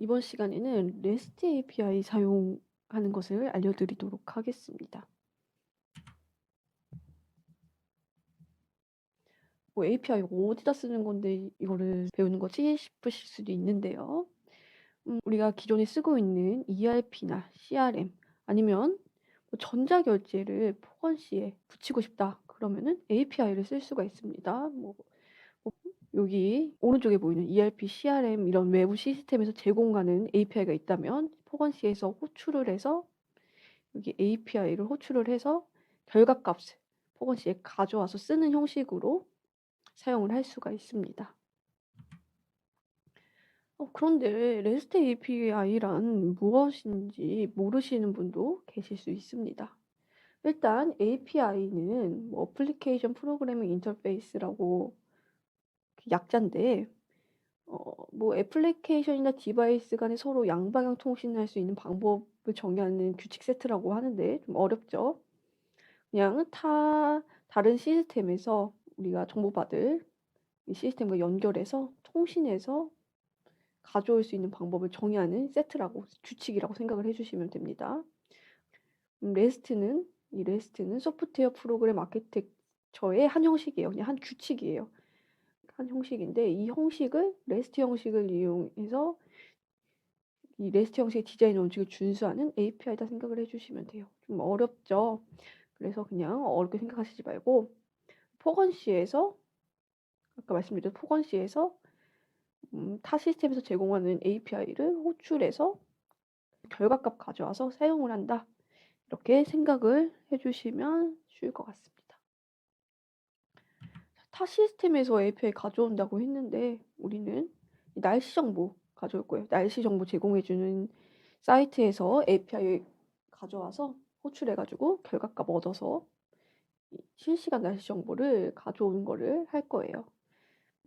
이번 시간에는 REST API 사용하는 것을 알려드리도록 하겠습니다. 뭐 API 어디다 쓰는 건데 이거를 배우는 거지 싶으실 수도 있는데요. 우리가 기존에 쓰고 있는 ERP나 CRM 아니면 뭐 전자결제를 포건시에 붙이고 싶다 그러면은 API를 쓸 수가 있습니다. 뭐 여기 오른쪽에 보이는 ERP, CRM 이런 외부 시스템에서 제공하는 API가 있다면 포건시에서 호출을 해서 여기 API를 호출을 해서 결과값을 포건시에 가져와서 쓰는 형식으로 사용을 할 수가 있습니다. 그런데 REST API란 무엇인지 모르시는 분도 계실 수 있습니다. 일단 API는 뭐 어플리케이션 프로그래밍 인터페이스라고 약자인데 뭐 애플리케이션이나 디바이스 간에 서로 양방향 통신할 수 있는 방법을 정의하는 규칙 세트라고 하는데 좀 어렵죠. 그냥 다른 시스템에서 우리가 정보받을 이 시스템과 연결해서 통신해서 가져올 수 있는 방법을 정의하는 세트라고 규칙이라고 생각을 해 주시면 됩니다. REST는 소프트웨어 프로그램 아키텍처의 한 형식이에요. 그냥 한 규칙이에요. 한 형식인데 이 형식을 REST 형식을 이용해서 이 REST 형식의 디자인 원칙을 준수하는 API다 생각을 해 주시면 돼요. 좀 어렵죠? 그래서 그냥 어렵게 생각하시지 말고 포건시에서 아까 말씀드린 포건시에서 타 시스템에서 제공하는 API를 호출해서 결과값 가져와서 사용을 한다. 이렇게 생각을 해 주시면 쉬울 것 같습니다. 타 시스템에서 API 가져온다고 했는데 우리는 날씨 정보 가져올 거예요. 날씨 정보 제공해 주는 사이트에서 API 가져와서 호출해 가지고 결과값 얻어서 이 실시간 날씨 정보를 가져오는 거를 할 거예요.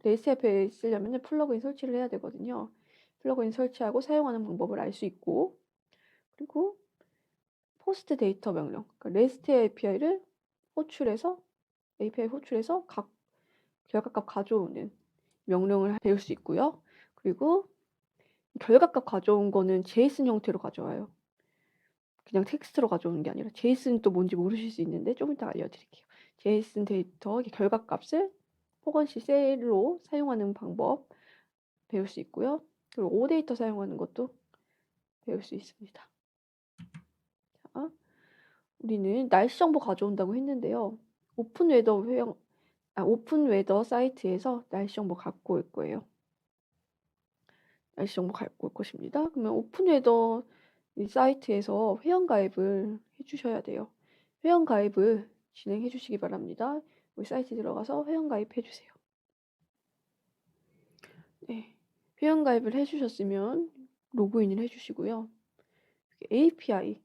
REST API 쓰려면은 플러그인 설치를 해야 되거든요. 플러그인 설치하고 사용하는 방법을 알 수 있고 그리고 포스트 데이터 명령 그러니까 REST API를 호출해서 API 호출해서 각 결과값 가져오는 명령을 배울 수 있고요. 그리고 결과값 가져온 거는 제이슨 형태로 가져와요. 그냥 텍스트로 가져오는 게 아니라 제이슨이 또 뭔지 모르실 수 있는데 좀 이따 알려드릴게요. 제이슨 데이터 결과값을 포건시 셀로 사용하는 방법 배울 수 있고요. 그리고 오데이터 사용하는 것도 배울 수 있습니다. 자, 우리는 날씨 정보 가져온다고 했는데요. 오픈 웨더 사이트에서 날씨 정보 갖고 올 거예요. 날씨 정보 갖고 올 것입니다. 그러면 오픈 웨더 이 사이트에서 회원 가입을 해 주셔야 돼요. 회원 가입을 진행해 주시기 바랍니다. 우리 사이트 들어가서 회원 가입해 주세요. 네. 회원 가입을 해 주셨으면 로그인을 해 주시고요. API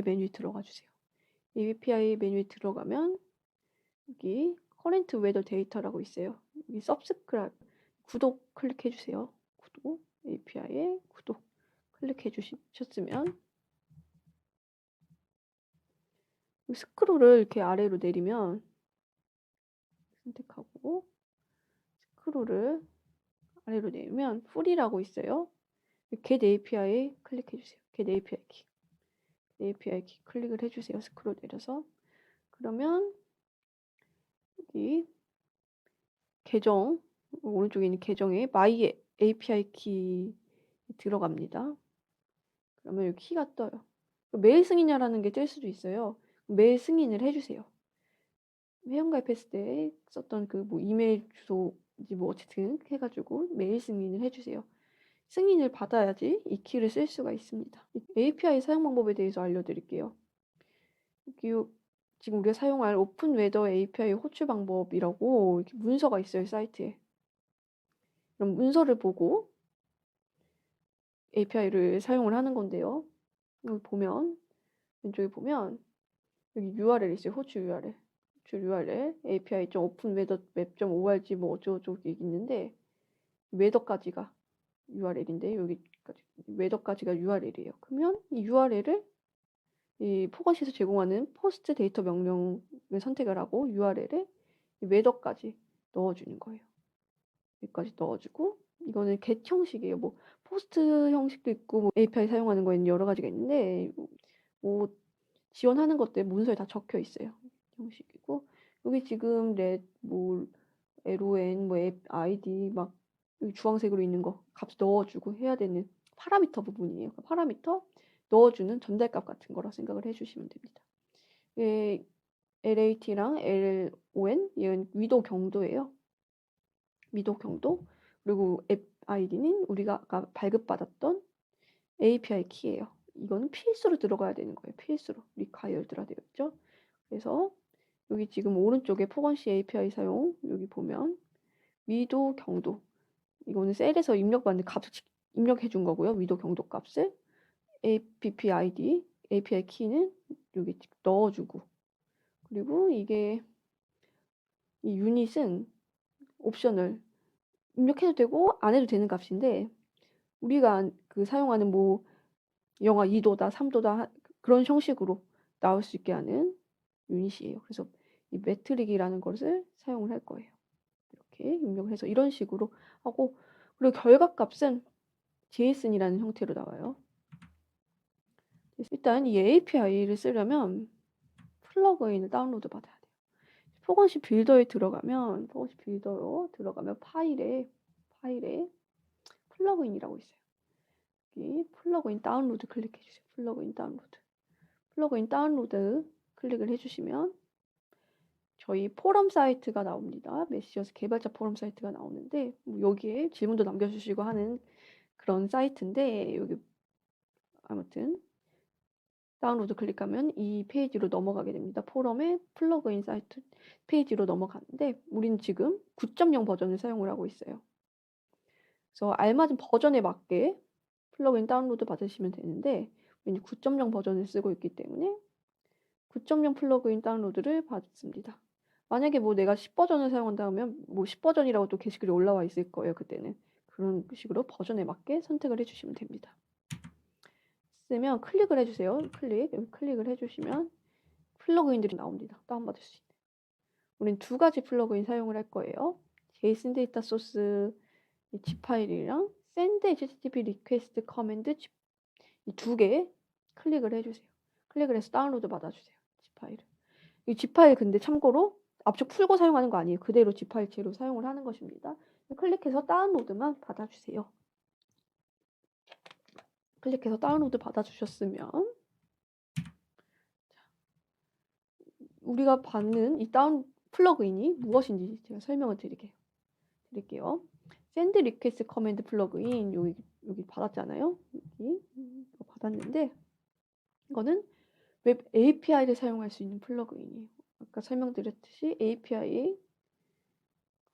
메뉴에 들어가 주세요. API 메뉴에 들어가면 여기 커런트 웨더 데이터라고 있어요. 여기 서브스크라이브 구독 클릭해 주세요. 구독 API에 구독 클릭해 주셨으면 스크롤을 이렇게 아래로 내리면 선택하고 스크롤을 아래로 내리면 풀이라고 있어요. Get API 클릭해 주세요. Get API 키. API 키 클릭을 해 주세요. 스크롤 내려서. 그러면 여기 계정 오른쪽에 있는 계정에 My API 키 들어갑니다. 그러면 여기 키가 떠요. 매일 승인이라는 게 뜰 수도 있어요. 매일 승인을 해 주세요. 회원가입했을 때 썼던 그 뭐 이메일 주소인지 뭐 어쨌든 해 가지고 메일 승인을 해 주세요. 승인을 받아야지 이 키를 쓸 수가 있습니다. API 사용 방법에 대해서 알려드릴게요. 여기 지금 우리가 사용할 오픈 웨더 API 호출 방법이라고 이렇게 문서가 있어요, 사이트에. 그럼 문서를 보고 API를 사용을 하는 건데요. 여기 보면 왼쪽에 보면 여기 URL 있어요. 호출 URL. 호출 URL api.openweathermap.org 뭐 어쩌고저쩌고 있는데 웨더까지가 URL인데 여기까지 웨더까지가 URL이에요. 그러면 이 URL을 이 포건시에서 제공하는 포스트 데이터 명령을 선택을 하고 URL에 웨더까지 넣어주는 거예요. 여기까지 넣어주고 이거는 get 형식이에요. 뭐 포스트 형식도 있고 뭐 API 사용하는 거에는 여러 가지가 있는데 뭐 지원하는 것들 문서에 다 적혀 있어요. 형식이고 여기 지금 뭐 LON 뭐 앱 아이디 막 여기 주황색으로 있는 거 값 넣어주고 해야 되는 파라미터 부분이에요. 파라미터 넣어주는 전달값 같은 거라 생각을 해주시면 됩니다. 예, LAT랑 LON 얘는 위도 경도예요. 위도 경도 그리고 앱 아이디는 우리가 아까 발급받았던 API 키예요. 이거는 필수로 들어가야 되는 거예요. 필수로 required라 되어 있죠. 그래서 여기 지금 오른쪽에 포건시 API 사용 여기 보면 위도 경도 이거는 셀에서 입력받는 값을 입력해 준 거고요. 위도 경도 값을 app id API 키는 여기 넣어주고 그리고 이게 이 유닛은 옵셔널 입력해도 되고 안 해도 되는 값인데 우리가 그 사용하는 뭐 영하 2도다 3도다 그런 형식으로 나올 수 있게 하는 유닛이에요. 그래서 이 매트릭이라는 것을 사용을 할 거예요. 이렇게 입력을 해서 이런 식으로 하고 그리고 결과값은 JSON이라는 형태로 나와요. 일단 이 API를 쓰려면 플러그인을 다운로드 받아야 돼요. 포건시 빌더에 들어가면 파일에 플러그인이라고 있어요. 여기 플러그인 다운로드 클릭해 주세요. 플러그인 다운로드 클릭을 해주시면 저희 포럼 사이트가 나옵니다. 메시어스 개발자 포럼 사이트가 나오는데 뭐 여기에 질문도 남겨주시고 하는 그런 사이트인데 여기 아무튼 다운로드 클릭하면 이 페이지로 넘어가게 됩니다. 포럼의 플러그인 사이트 페이지로 넘어가는데 우리는 지금 9.0 버전을 사용을 하고 있어요. 그래서 알맞은 버전에 맞게 플러그인 다운로드 받으시면 되는데 우리는 9.0 버전을 쓰고 있기 때문에 9.0 플러그인 다운로드를 받습니다. 만약에 뭐 내가 10버전을 사용한다면 뭐 10버전이라고 또 게시글이 올라와 있을 거예요. 그때는 그런 식으로 버전에 맞게 선택을 해주시면 됩니다. 쓰면 클릭을 해주세요. 여기 클릭을 해주시면 플러그인들이 나옵니다. 다운받을 수 있는. 우린 두 가지 플러그인 사용을 할 거예요. JSON 데이터 소스 zip 파일이랑 send http request command 이 두 개 클릭을 해주세요. 클릭을 해서 다운로드 받아주세요. zip 파일을. 이 zip 파일 근데 참고로 압축 풀고 사용하는 거 아니에요. 그대로 zip 파일체로 사용을 하는 것입니다. 클릭해서 다운로드만 받아주세요. 클릭해서 다운로드 받아주셨으면 우리가 받는 이 다운 플러그인이 무엇인지 제가 설명을 드릴게요. 샌드 리퀘스트 커맨드 플러그인 여기 받았잖아요. 여기 받았는데 이거는 웹 API를 사용할 수 있는 플러그인이에요. 아까 설명드렸듯이 API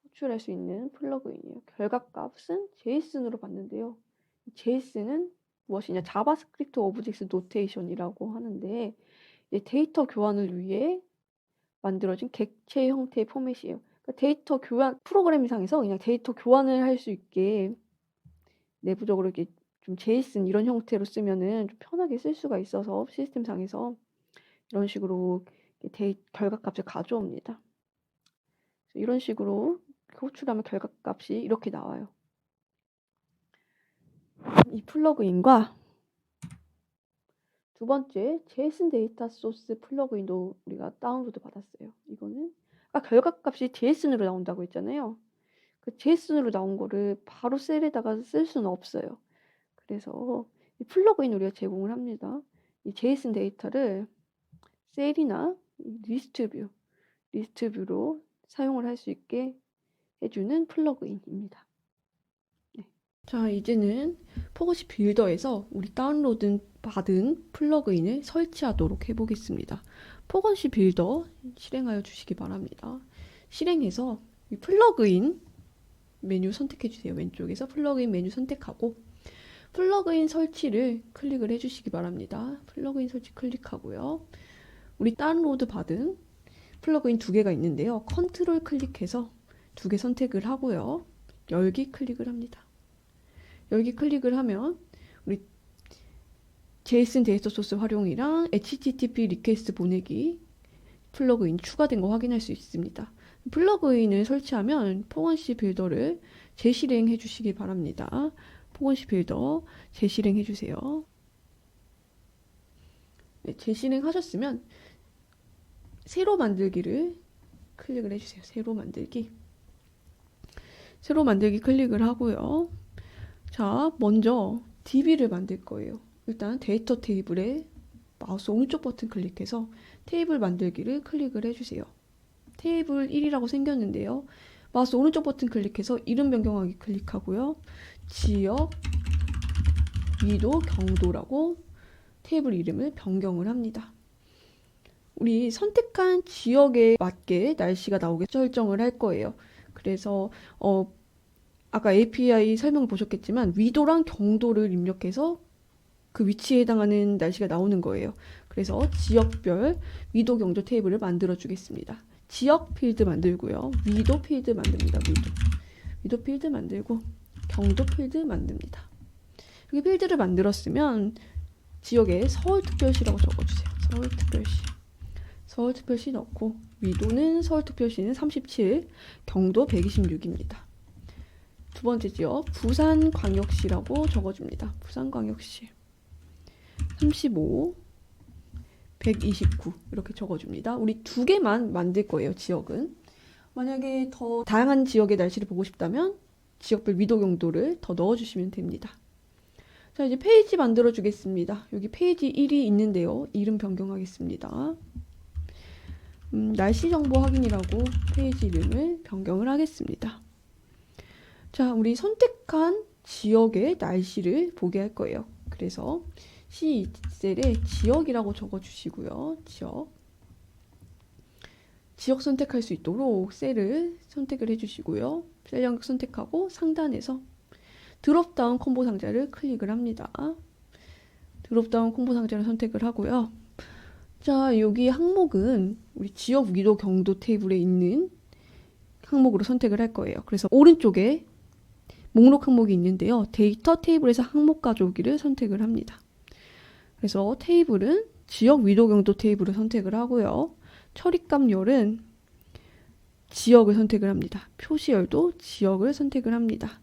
호출할 수 있는 플러그인이에요. 결과값은 JSON으로 받는데요. JSON은 무엇이냐? 자바스크립트 오브젝트 노테이션이라고 하는데 데이터 교환을 위해 만들어진 객체 형태의 포맷이에요. 그러니까 데이터 교환 프로그램상에서 그냥 데이터 교환을 할 수 있게 내부적으로 이렇게 좀 JSON 이런 형태로 쓰면은 좀 편하게 쓸 수가 있어서 시스템상에서 이런 식으로 결과값을 가져옵니다. 이런 식으로 호출하면 결과값이 이렇게 나와요. 이 플러그인과 두 번째 JSON 데이터 소스 플러그인도 우리가 다운로드 받았어요. 이거는 아까 결과값이 JSON으로 나온다고 했잖아요. 그 JSON으로 나온 거를 바로 셀에다가 쓸 수는 없어요. 그래서 이 플러그인 우리가 제공을 합니다. 이 JSON 데이터를 셀이나 리스트 뷰로 사용을 할 수 있게 해주는 플러그인입니다. 네. 자, 이제는 포거시 빌더에서 우리 다운로드 받은 플러그인을 설치하도록 해보겠습니다. 포거시 빌더 실행하여 주시기 바랍니다. 실행해서 이 플러그인 메뉴 선택해 주세요. 왼쪽에서 플러그인 메뉴 선택하고 플러그인 설치를 클릭을 해주시기 바랍니다. 플러그인 설치 클릭하고요. 우리 다운로드 받은 플러그인 두 개가 있는데요. 컨트롤 클릭해서 두 개 선택을 하고요. 열기 클릭을 합니다. 열기 클릭을 하면 우리 JSON 데이터 소스 활용이랑 HTTP 리퀘스트 보내기 플러그인 추가된 거 확인할 수 있습니다. 플러그인을 설치하면 포건시 빌더를 재실행해 주시기 바랍니다. 포건시 빌더 재실행해 주세요. 네, 재실행하셨으면 새로 만들기를 클릭을 해주세요. 새로 만들기. 새로 만들기 클릭을 하고요. 자, 먼저 DB를 만들 거예요. 일단 데이터 테이블에 마우스 오른쪽 버튼 클릭해서 테이블 만들기를 클릭을 해주세요. 테이블 1이라고 생겼는데요. 마우스 오른쪽 버튼 클릭해서 이름 변경하기 클릭하고요. 지역, 위도, 경도라고 테이블 이름을 변경을 합니다. 우리 선택한 지역에 맞게 날씨가 나오게 설정을 할 거예요. 그래서 아까 API 설명을 보셨겠지만 위도랑 경도를 입력해서 그 위치에 해당하는 날씨가 나오는 거예요. 그래서 지역별 위도 경도 테이블을 만들어 주겠습니다. 지역 필드 만들고요. 위도 필드 만듭니다. 위도 필드 만들고 경도 필드 만듭니다. 여기 필드를 만들었으면 지역에 서울특별시라고 적어주세요. 서울특별시 넣고 위도는 서울특별시는 37, 경도 126입니다. 두 번째 지역 부산광역시라고 적어줍니다. 부산광역시 35, 129 이렇게 적어줍니다. 우리 두 개만 만들 거예요. 지역은. 만약에 더 다양한 지역의 날씨를 보고 싶다면 지역별 위도 경도를 더 넣어주시면 됩니다. 자, 이제 페이지 만들어 주겠습니다. 여기 페이지 1이 있는데요. 이름 변경하겠습니다. 날씨 정보 확인이라고 페이지 이름을 변경을 하겠습니다. 자, 우리 선택한 지역의 날씨를 보게 할 거예요. 그래서 C2셀에 지역이라고 적어주시고요. 지역 선택할 수 있도록 셀을 선택을 해주시고요. 셀 영역 선택하고 상단에서 드롭다운 콤보 상자를 클릭을 합니다. 드롭다운 콤보 상자를 선택을 하고요. 자, 여기 항목은 우리 지역 위도 경도 테이블에 있는 항목으로 선택을 할 거예요. 그래서 오른쪽에 목록 항목이 있는데요. 데이터 테이블에서 항목 가져오기를 선택을 합니다. 그래서 테이블은 지역 위도 경도 테이블을 선택을 하고요. 처리값 열은 지역을 선택을 합니다. 표시열도 지역을 선택을 합니다.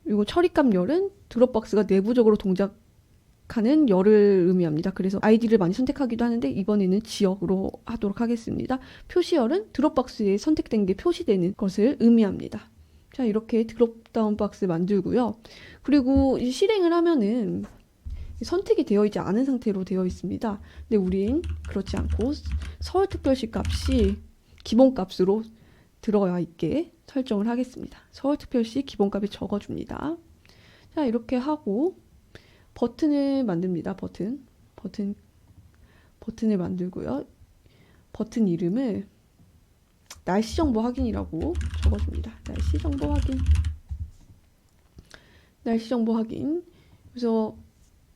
그리고 처리값 열은 드롭박스가 내부적으로 동작하는 열을 의미합니다. 그래서 아이디를 많이 선택하기도 하는데 이번에는 지역으로 하도록 하겠습니다. 표시열은 드롭박스에 선택된 게 표시되는 것을 의미합니다. 자, 이렇게 드롭다운 박스 만들고요. 그리고 실행을 하면은 선택이 되어 있지 않은 상태로 되어 있습니다. 근데 우린 그렇지 않고 서울특별시 값이 기본값으로 들어가 있게 설정을 하겠습니다. 서울특별시 기본값이 적어줍니다. 자, 이렇게 하고 버튼을 만듭니다. 버튼을 만들고요. 버튼 이름을 날씨 정보 확인이라고 적어줍니다. 날씨 정보 확인. 그래서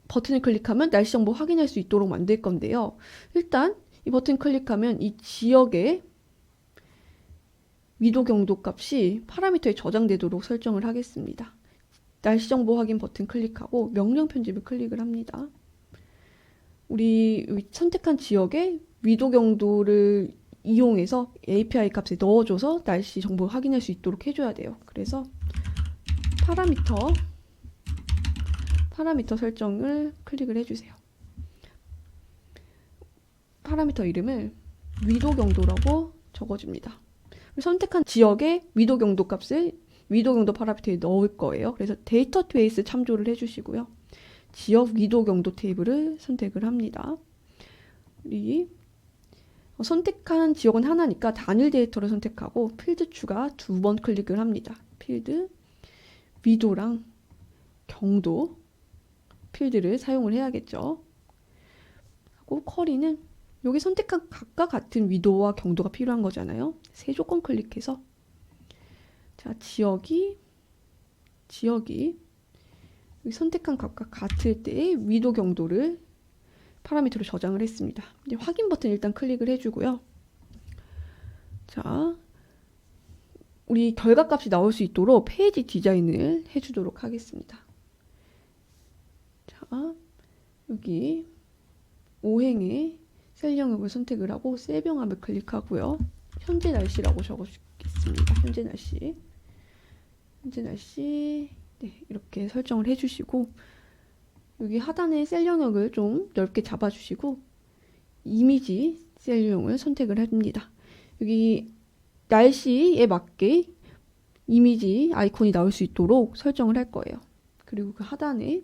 버튼을 클릭하면 날씨 정보 확인할 수 있도록 만들 건데요. 일단 이 버튼 클릭하면 이 지역의 위도 경도 값이 파라미터에 저장되도록 설정을 하겠습니다. 날씨 정보 확인 버튼 클릭하고 명령 편집을 클릭을 합니다. 우리 선택한 지역의 위도 경도를 이용해서 API 값에 넣어줘서 날씨 정보 확인할 수 있도록 해줘야 돼요. 그래서 파라미터 설정을 클릭을 해주세요. 파라미터 이름을 위도 경도라고 적어줍니다. 선택한 지역의 위도 경도 값을 위도 경도 파라미터에 넣을 거예요. 그래서 데이터베이스 참조를 해주시고요. 지역 위도 경도 테이블을 선택을 합니다. 우리 선택한 지역은 하나니까 단일 데이터를 선택하고 필드 추가 2번 클릭을 합니다. 필드 위도랑 경도 필드를 사용을 해야겠죠. 하고 쿼리는 여기 선택한 각각 같은 위도와 경도가 필요한 거잖아요. 세 조건 클릭해서 자, 지역이 여기 선택한 각각 같을 때의 위도 경도를 파라미터로 저장을 했습니다. 이제 확인 버튼 일단 클릭을 해주고요. 자, 우리 결과값이 나올 수 있도록 페이지 디자인을 해주도록 하겠습니다. 자, 여기 5행에 셀 영역을 선택을 하고 셀 병합을 클릭하고요. 현재 날씨라고 적어주겠습니다. 현재 날씨 네, 이렇게 설정을 해주시고 여기 하단에 셀 영역을 좀 넓게 잡아주시고 이미지 셀 유형을 선택을 합니다. 여기 날씨에 맞게 이미지 아이콘이 나올 수 있도록 설정을 할 거예요. 그리고 그 하단에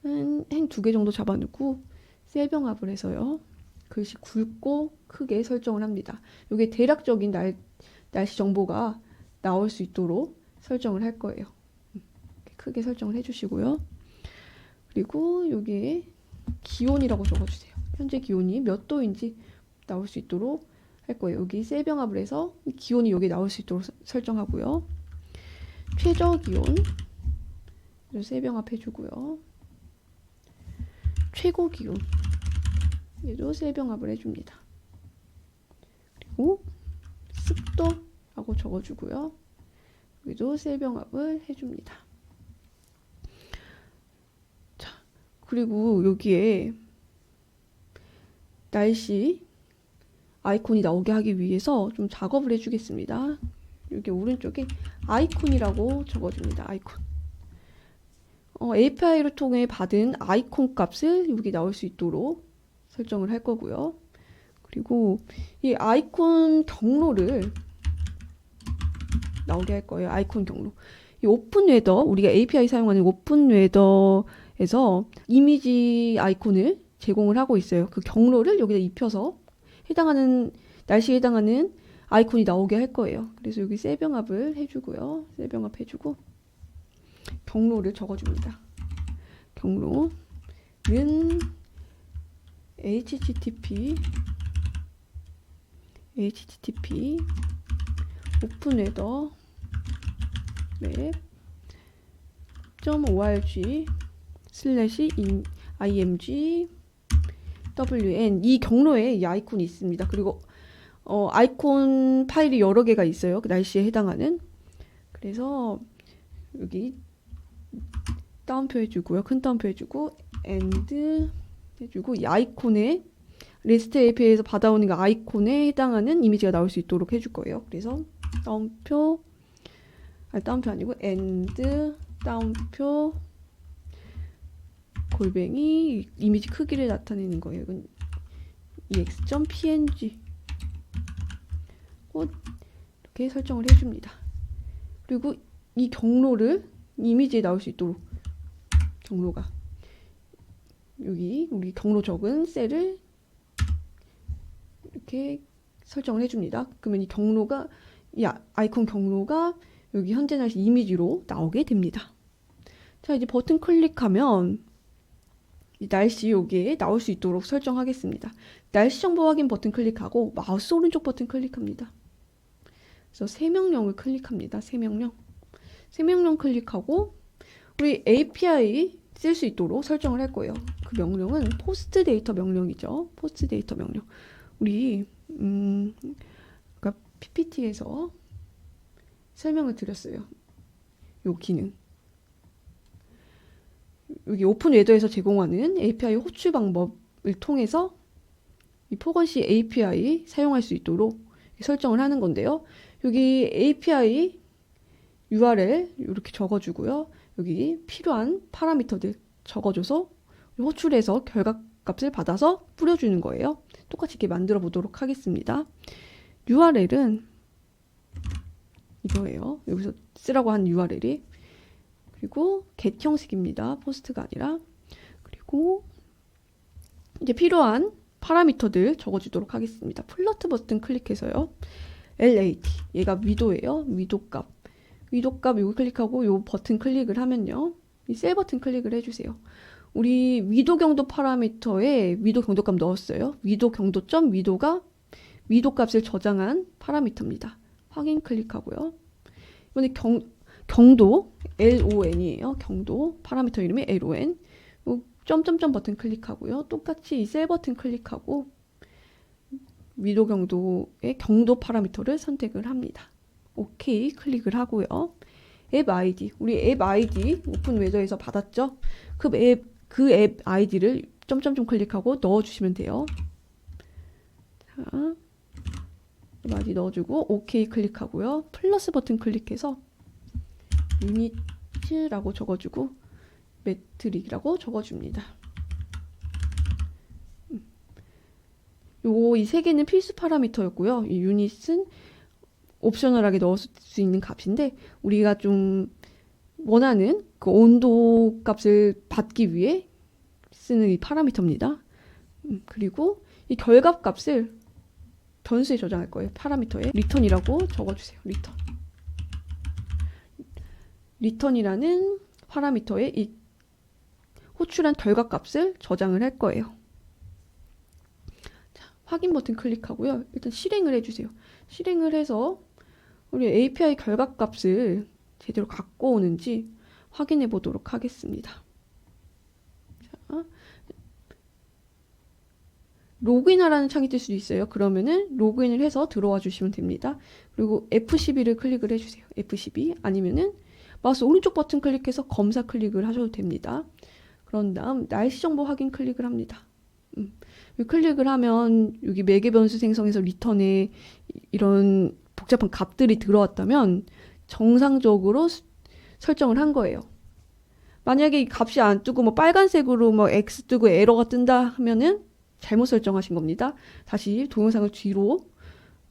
행 2개 정도 잡아놓고 셀 병합을 해서요. 글씨 굵고 크게 설정을 합니다. 이게 대략적인 날씨 정보가 나올 수 있도록 설정을 할 거예요. 크게 설정을 해주시고요. 그리고 여기에 기온이라고 적어주세요. 현재 기온이 몇 도인지 나올 수 있도록 할 거예요. 여기 셀 병합을 해서 기온이 여기 나올 수 있도록 설정하고요. 최저 기온 셀 병합 해주고요. 최고 기온 얘도 셀 병합을 해줍니다. 그리고 습도라고 적어주고요. 여기도 셀 병합을 해줍니다. 자, 그리고 여기에 날씨 아이콘이 나오게 하기 위해서 좀 작업을 해주겠습니다. 여기 오른쪽에 아이콘이라고 적어줍니다. 아이콘. API를 통해 받은 아이콘 값을 여기 나올 수 있도록 설정을 할 거고요. 그리고 이 아이콘 경로를 나오게 할 거예요. 아이콘 경로. 이 오픈 웨더, 우리가 API 사용하는 오픈 웨더에서 이미지 아이콘을 제공을 하고 있어요. 그 경로를 여기다 입혀서 해당하는 날씨에 해당하는 아이콘이 나오게 할 거예요. 그래서 여기 셀 병합을 해주고요. 셀 병합 해주고 경로를 적어줍니다. 경로는 http 오픈웨더 map.org/img wn 이 경로에 이 아이콘이 있습니다. 그리고 아이콘 파일이 여러 개가 있어요. 그 날씨에 해당하는. 그래서 여기 따옴표 해주고요. 큰 따옴표 해주고 and 해주고 이 아이콘에 REST API에서 받아오는 그 아이콘에 해당하는 이미지가 나올 수 있도록 해줄 거예요. 그래서 따옴표 아니고 and 따옴표 골뱅이 이미지 크기를 나타내는 거예요. 이건 ex.png 이렇게 설정을 해줍니다. 그리고 이 경로를 이미지에 나올 수 있도록 경로가 여기 우리 경로 적은 셀을 이렇게 설정을 해줍니다. 그러면 이 경로가 이 아이콘 경로가 여기 현재 날씨 이미지로 나오게 됩니다. 자, 이제 버튼 클릭하면 이 날씨 여기에 나올 수 있도록 설정하겠습니다. 날씨 정보 확인 버튼 클릭하고 마우스 오른쪽 버튼 클릭합니다. 그래서 세명령을 클릭합니다. 세명령 클릭하고 우리 API 쓸 수 있도록 설정을 할 거예요. 그 명령은 포스트 데이터 명령이죠. 포스트 데이터 명령. 우리 그러니까 PPT에서 설명을 드렸어요. 요 기능. 여기 오픈 웨더에서 제공하는 API 호출 방법을 통해서 이 포건시 API 사용할 수 있도록 설정을 하는 건데요. 여기 API URL 이렇게 적어주고요. 여기 필요한 파라미터들 적어줘서 호출해서 결과값을 받아서 뿌려주는 거예요. 똑같이 이렇게 만들어 보도록 하겠습니다. URL은 이거예요. 여기서 쓰라고 한 URL이. 그리고 get 형식입니다. 포스트가 아니라. 그리고 이제 필요한 파라미터들 적어주도록 하겠습니다. 플러트 버튼 클릭해서요. LAT 얘가 위도예요. 위도값 여기 클릭하고 요 버튼 클릭을 하면요. 이 셀 버튼 클릭을 해주세요. 우리 위도 경도 파라미터에 위도 경도값 넣었어요. 위도 경도점 위도가 위도값을 저장한 파라미터입니다. 확인 클릭하고요. 이번에 경도 LON이에요. 경도 파라미터 이름이 LON. 점점점 버튼 클릭하고요. 똑같이 이 셀 버튼 클릭하고 위도 경도의 경도 파라미터를 선택을 합니다. 오케이 클릭을 하고요. 앱 아이디 우리 앱 아이디 오픈 웨더에서 받았죠? 그 앱 아이디를 점점점 클릭하고 넣어주시면 돼요. 자, 앱 아이디 넣어주고 오케이 클릭하고요. 플러스 버튼 클릭해서 유닛 유닛이라고 적어주고 매트릭이라고 적어줍니다. 요거 이 세 개는 필수 파라미터였고요. 이 유닛은 옵셔널하게 넣을 수 있는 값인데 우리가 좀 원하는 그 온도 값을 받기 위해 쓰는 이 파라미터입니다. 그리고 이 결값 값을 변수에 저장할 거예요. 파라미터에 리턴이라고 적어주세요. 리턴이라는 파라미터에 이 호출한 결값 값을 저장을 할 거예요. 자, 확인 버튼 클릭하고요. 일단 실행을 해주세요. 실행을 해서 우리 API 결값 값을 제대로 갖고 오는지 확인해 보도록 하겠습니다. 자, 로그인하라는 창이 뜰 수도 있어요. 그러면은 로그인을 해서 들어와 주시면 됩니다. 그리고 F12를 클릭을 해주세요. F12 아니면은 마우스 오른쪽 버튼 클릭해서 검사 클릭을 하셔도 됩니다. 그런 다음 날씨 정보 확인 클릭을 합니다. 클릭을 하면 여기 매개 변수 생성해서 리턴에 이런 복잡한 값들이 들어왔다면 정상적으로 설정을 한 거예요. 만약에 이 값이 안 뜨고 뭐 빨간색으로 뭐 X 뜨고 에러가 뜬다 하면은 잘못 설정하신 겁니다. 다시 동영상을 뒤로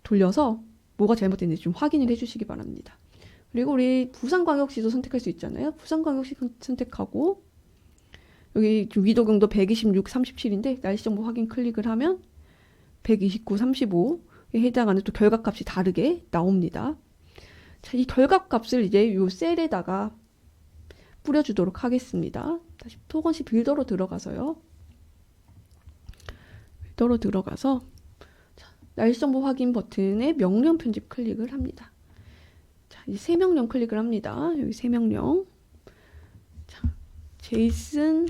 돌려서 뭐가 잘못됐는지 좀 확인을 해주시기 바랍니다. 그리고 우리 부산광역시도 선택할 수 있잖아요. 부산광역시 선택하고 여기 위도 경도 126, 37인데 날씨 정보 확인 클릭을 하면 129, 35에 해당하는 또 결과값이 다르게 나옵니다. 자, 이 결과값을 이제 이 셀에다가 뿌려주도록 하겠습니다. 다시 토건시 빌더로 들어가서요. 빌더로 들어가서 자, 날씨 정보 확인 버튼에 명령 편집 클릭을 합니다. 자, 이제 새 명령 클릭을 합니다. 여기 새 명령. 자, 제이슨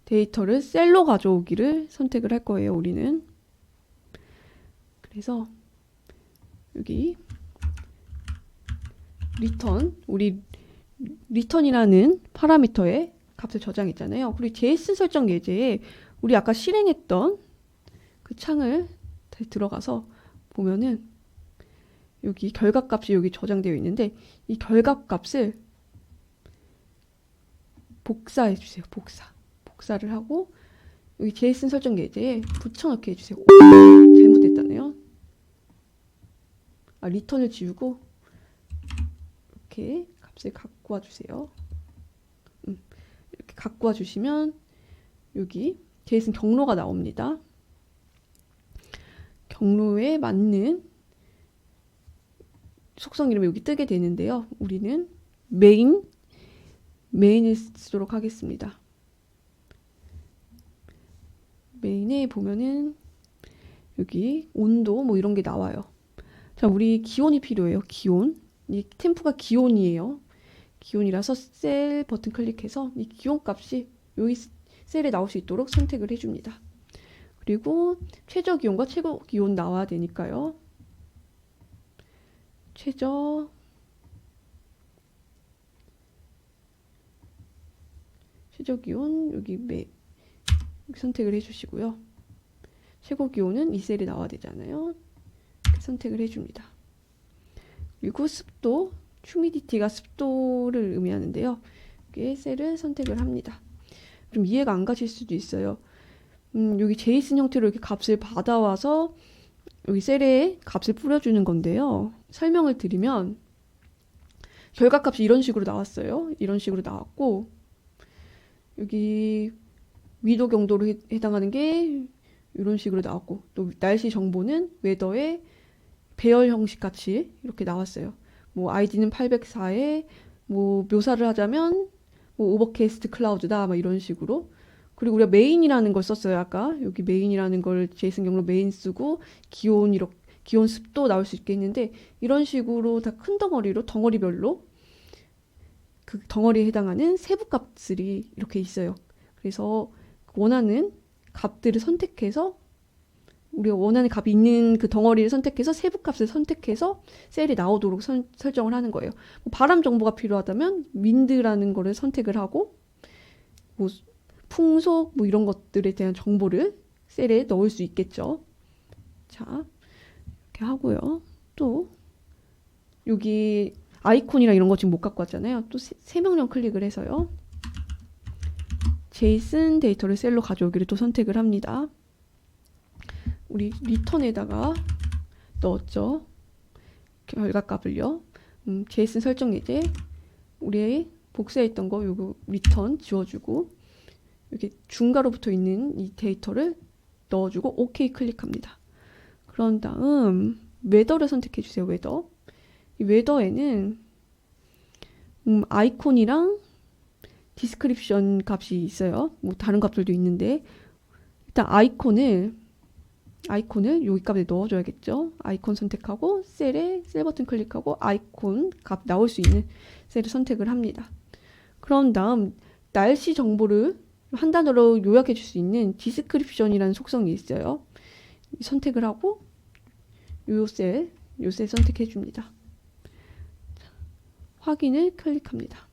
데이터를 셀로 가져오기를 선택을 할 거예요. 우리는. 그래서 여기 우리 리턴이라는 파라미터에 값을 저장했잖아요. 그리고 JSON 설정 예제에 우리 아까 실행했던 그 창을 다시 들어가서 보면은 여기 결과값이 여기 저장되어 있는데 이 결과값을 복사해 주세요. 복사를 하고 여기 JSON 설정 예제에 붙여넣기 해주세요. 잘못됐다네요. 리턴을 지우고 이렇게 값을 갖고 와주세요. 이렇게 갖고 와주시면 여기 JSON 경로가 나옵니다. 경로에 맞는 속성 이름이 여기 뜨게 되는데요. 우리는 메인을 쓰도록 하겠습니다. 메인에 보면은 여기 온도 뭐 이런 게 나와요. 자, 우리 기온이 필요해요. 기온. 이 템프가 기온이에요. 기온이라서 셀 버튼 클릭해서 이 기온 값이 여기 셀에 나올 수 있도록 선택을 해줍니다. 그리고 최저 기온과 최고 기온 나와야 되니까요. 최저 기온 여기 선택을 해주시고요. 최고 기온은 이 셀이 나와야 되잖아요. 선택을 해줍니다. 그리고 습도, 휴미디티가 습도를 의미하는데요. 여기 셀을 선택을 합니다. 좀 이해가 안 가실 수도 있어요. 여기 제이슨 형태로 이렇게 값을 받아와서 여기 셀에 값을 뿌려주는 건데요. 설명을 드리면 결과값이 이런 식으로 나왔어요. 이런 식으로 나왔고 여기 위도 경도로 해당하는 게 이런 식으로 나왔고 또 날씨 정보는 웨더의 배열 형식 같이 이렇게 나왔어요. 뭐 아이디는 804에 뭐 묘사를 하자면 뭐 오버캐스트 클라우드다 막 이런 식으로. 그리고 우리가 메인이라는 걸 썼어요. 아까 여기 메인이라는 걸 제이슨 경로 메인 쓰고 기온 습도 나올 수 있겠는데 이런 식으로 다 큰 덩어리별로 그 덩어리에 해당하는 세부 값들이 이렇게 있어요. 그래서 원하는 값들을 선택해서 우리가 원하는 값이 있는 그 덩어리를 선택해서 세부 값을 선택해서 셀이 나오도록 설정을 하는 거예요. 뭐 바람 정보가 필요하다면 윈드라는 거를 선택을 하고 뭐 풍속 뭐 이런 것들에 대한 정보를 셀에 넣을 수 있겠죠. 자, 이렇게 하고요. 또 여기 아이콘이랑 이런 거 지금 못 갖고 왔잖아요. 또 새 명령 클릭을 해서요. 제이슨 데이터를 셀로 가져오기를 또 선택을 합니다. 우리 리턴에다가 넣었죠. 결과값을요. 제이슨 설정 예제 우리 복사했던 거 요거 리턴 지워주고 이렇게 중괄호 붙어 있는 이 데이터를 넣어주고 OK 클릭합니다. 그런 다음 웨더를 선택해 주세요. 웨더. 이 웨더에는 아이콘이랑 디스크립션 값이 있어요. 뭐 다른 값들도 있는데 일단 아이콘을 여기 값에 넣어줘야겠죠. 아이콘 선택하고 셀에 셀 버튼 클릭하고 아이콘 값 나올 수 있는 셀을 선택을 합니다. 그런 다음 날씨 정보를 한 단어로 요약해 줄 수 있는 디스크립션이라는 속성이 있어요. 선택을 하고 요 셀 선택해 줍니다. 확인을 클릭합니다.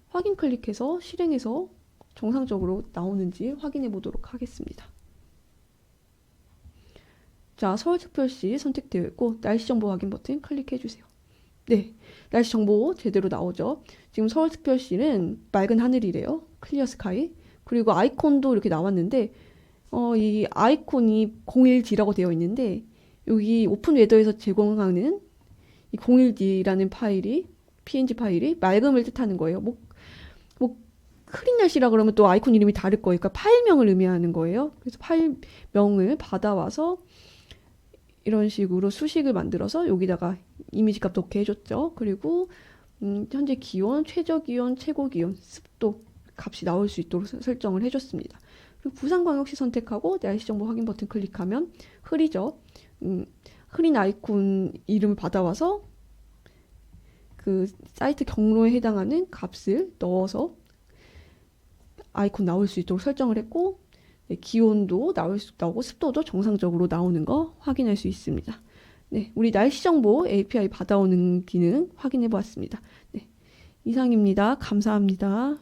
확인 클릭해서 실행해서 정상적으로 나오는지 확인해 보도록 하겠습니다. 자, 서울특별시 선택되어 있고 날씨 정보 확인 버튼 클릭해 주세요. 네, 날씨 정보 제대로 나오죠. 지금 서울특별시는 맑은 하늘이래요. 클리어 스카이. 그리고 아이콘도 이렇게 나왔는데 이 아이콘이 01D라고 되어 있는데 여기 오픈 웨더에서 제공하는 이 01D라는 파일이 PNG 파일이 맑음을 뜻하는 거예요. 뭐 흐린 날씨라 그러면 또 아이콘 이름이 다를 거예요. 그러니까 파일명을 의미하는 거예요. 그래서 파일명을 받아와서 이런 식으로 수식을 만들어서 여기다가 이미지 값 넣게 해줬죠. 그리고 현재 기온, 최저 기온, 최고 기온, 습도 값이 나올 수 있도록 설정을 해줬습니다. 그리고 부산광역시 선택하고 날씨 정보 확인 버튼 클릭하면 흐리죠. 흐린 아이콘 이름을 받아와서 그 사이트 경로에 해당하는 값을 넣어서 아이콘 나올 수 있도록 설정을 했고 네, 기온도 나오고 습도도 정상적으로 나오는 거 확인할 수 있습니다. 네, 우리 날씨 정보 API 받아오는 기능 확인해 보았습니다. 네, 이상입니다. 감사합니다.